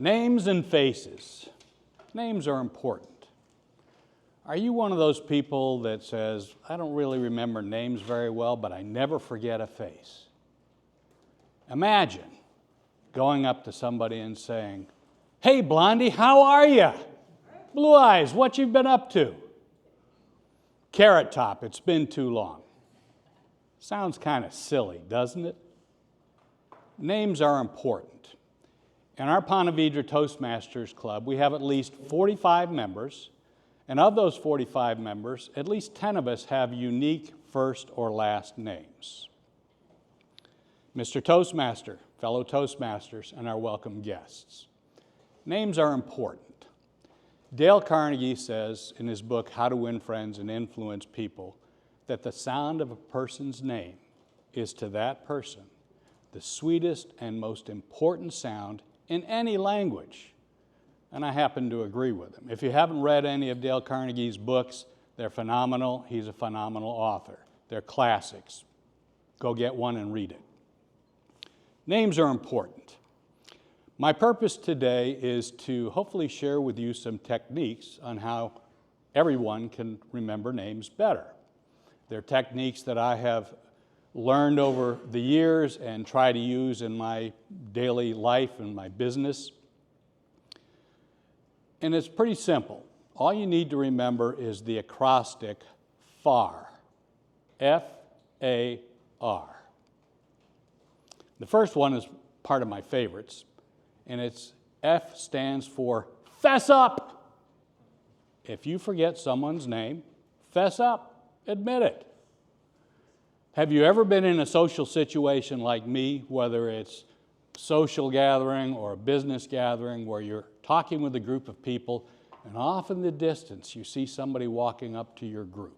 Names and faces. Names are important. Are you one of those people that says, I don't really remember names very well, but I never forget a face? Imagine going up to somebody and saying, hey, Blondie, how are you? Blue eyes, what you been up to? Carrot Top, it's been too long. Sounds kind of silly, doesn't it? Names are important. In our Ponte Vedra Toastmasters Club, we have at least 45 members, and of those 45 members, at least 10 of us have unique first or last names. Mr. Toastmaster, fellow Toastmasters, and our welcome guests. Names are important. Dale Carnegie says in his book, How to Win Friends and Influence People, that the sound of a person's name is to that person the sweetest and most important sound in any language. And I happen to agree with him. If you haven't read any of Dale Carnegie's books, they're phenomenal. He's a phenomenal author. They're classics. Go get one and read it. Names are important. My purpose today is to hopefully share with you some techniques on how everyone can remember names better. They're techniques that I have learned over the years and try to use in my daily life and my business. And it's pretty simple. All you need to remember is the acrostic FAR. F-A-R. The first one is part of my favorites, and it's F stands for fess up. If you forget someone's name, fess up, admit it. Have you ever been in a social situation like me, whether it's social gathering or a business gathering, where you're talking with a group of people, and off in the distance you see somebody walking up to your group,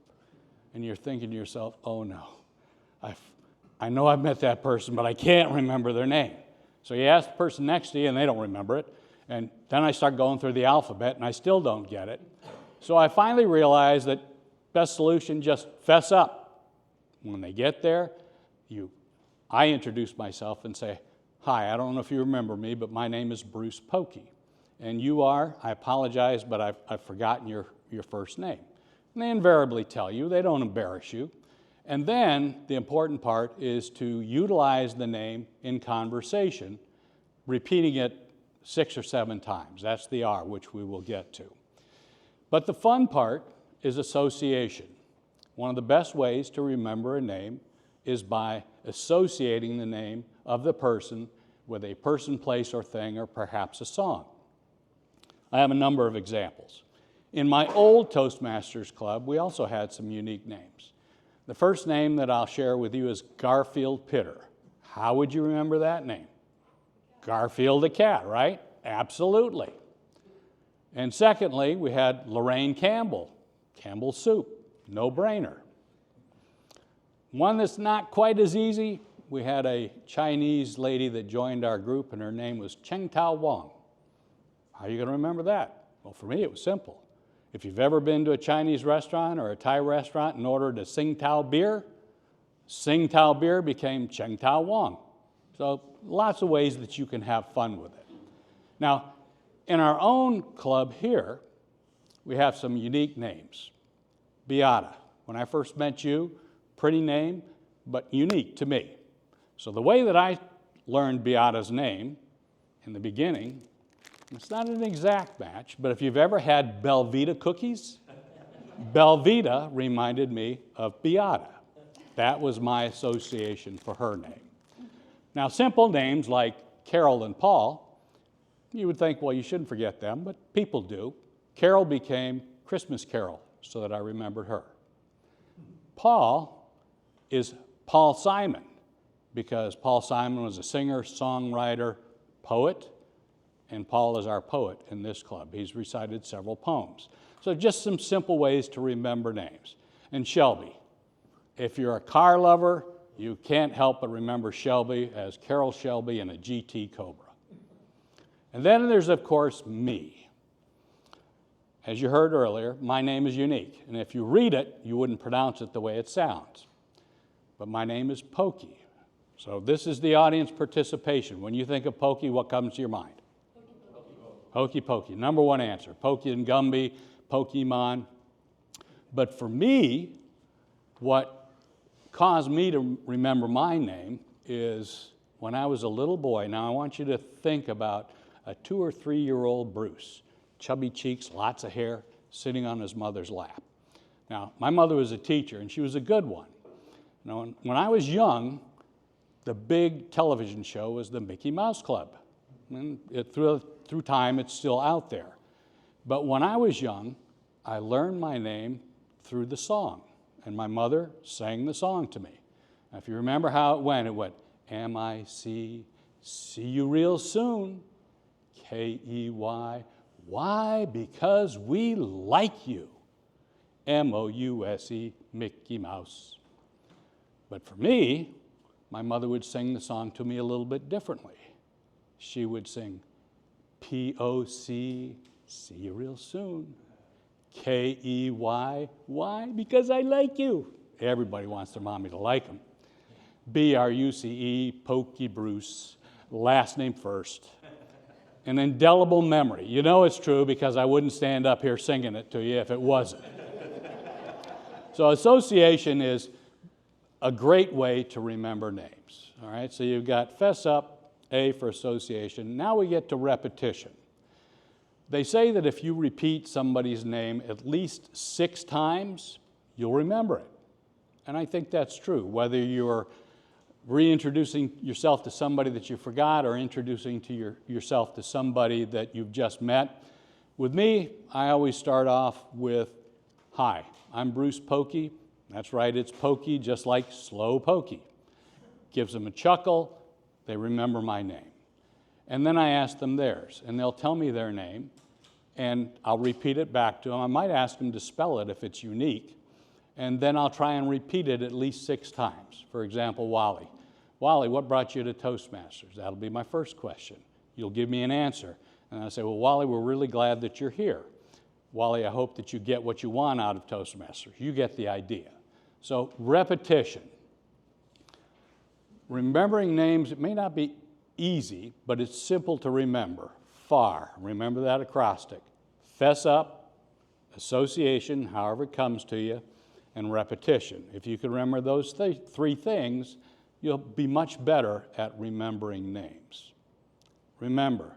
and you're thinking to yourself, oh no, I know I've met that person, but I can't remember their name. So you ask the person next to you, and they don't remember it, and then I start going through the alphabet, and I still don't get it. So I finally realized that best solution, just fess up. When they get there, I introduce myself and say, hi, I don't know if you remember me, but my name is Bruce Pocky. And you are, I apologize, but I've forgotten your first name. And they invariably tell you, they don't embarrass you. And then the important part is to utilize the name in conversation, repeating it 6 or 7 times. That's the R, which we will get to. But the fun part is association. One of the best ways to remember a name is by associating the name of the person with a person, place, or thing, or perhaps a song. I have a number of examples. In my old Toastmasters Club, we also had some unique names. The first name that I'll share with you is Garfield Pitter. How would you remember that name? Garfield the cat, right? Absolutely. And secondly, we had Lorraine Campbell, Campbell's Soup. No-brainer. One that's not quite as easy, we had a Chinese lady that joined our group, and her name was Cheng Tao Wang. How are you going to remember that? Well, for me, it was simple. If you've ever been to a Chinese restaurant or a Thai restaurant and ordered a Tsing Tao beer became Cheng Tao Wang. So lots of ways that you can have fun with it. Now, in our own club here, we have some unique names. Beata. When I first met you, pretty name, but unique to me. So the way that I learned Beata's name in the beginning, it's not an exact match, but if you've ever had Belvita cookies, Belvita reminded me of Beata. That was my association for her name. Now, simple names like Carol and Paul, you would think, well, you shouldn't forget them, but people do. Carol became Christmas Carol, so that I remembered her. Paul is Paul Simon, because Paul Simon was a singer, songwriter, poet, and Paul is our poet in this club. He's recited several poems. So just some simple ways to remember names. And Shelby. If you're a car lover, you can't help but remember Shelby as Carol Shelby in a GT Cobra. And then there's, of course, me. As you heard earlier, my name is unique, and if you read it, you wouldn't pronounce it the way it sounds. But my name is Pocky. So this is the audience participation. When you think of Pocky, what comes to your mind? Hokey Pokey, number one answer. Pocky and Gumby, Pokemon. But for me, what caused me to remember my name is when I was a little boy. Now I want you to think about a 2 or 3 year old Bruce, chubby cheeks, lots of hair, sitting on his mother's lap. Now, my mother was a teacher, and she was a good one. Now, when I was young, the big television show was the Mickey Mouse Club. And through time, it's still out there. But when I was young, I learned my name through the song, and my mother sang the song to me. Now, if you remember how it went, M-I-C, see you real soon, K-E-Y, why? Because we like you, M-O-U-S-E, Mickey Mouse. But for me, my mother would sing the song to me a little bit differently. She would sing, P-O-C, see you real soon, K-E-Y, why? Because I like you. Everybody wants their mommy to like them. B-R-U-C-E, Pocky Bruce, last name first. An indelible memory. You know it's true because I wouldn't stand up here singing it to you if it wasn't. So association is a great way to remember names. All right, so you've got fess up, A for association. Now we get to repetition. They say that if you repeat somebody's name at least 6 times, you'll remember it. And I think that's true, whether you're reintroducing yourself to somebody that you forgot or introducing to yourself to somebody that you've just met. With me, I always start off with, hi, I'm Bruce Pocky. That's right, it's Pocky, just like Slow Pokey. Gives them a chuckle, they remember my name. And then I ask them theirs, and they'll tell me their name, and I'll repeat it back to them. I might ask them to spell it if it's unique, and then I'll try and repeat it at least 6 times. For example, Wally. Wally, what brought you to Toastmasters? That'll be my first question. You'll give me an answer. And I say, well, Wally, we're really glad that you're here. Wally, I hope that you get what you want out of Toastmasters. You get the idea. So repetition. Remembering names, it may not be easy, but it's simple to remember. FAR, remember that acrostic. Fess up, association, however it comes to you, and repetition. If you can remember those 3 things, you'll be much better at remembering names. Remember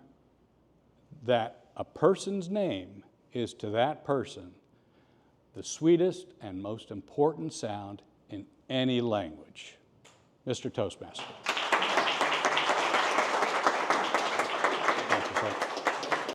that a person's name is to that person the sweetest and most important sound in any language. Mr. Toastmaster.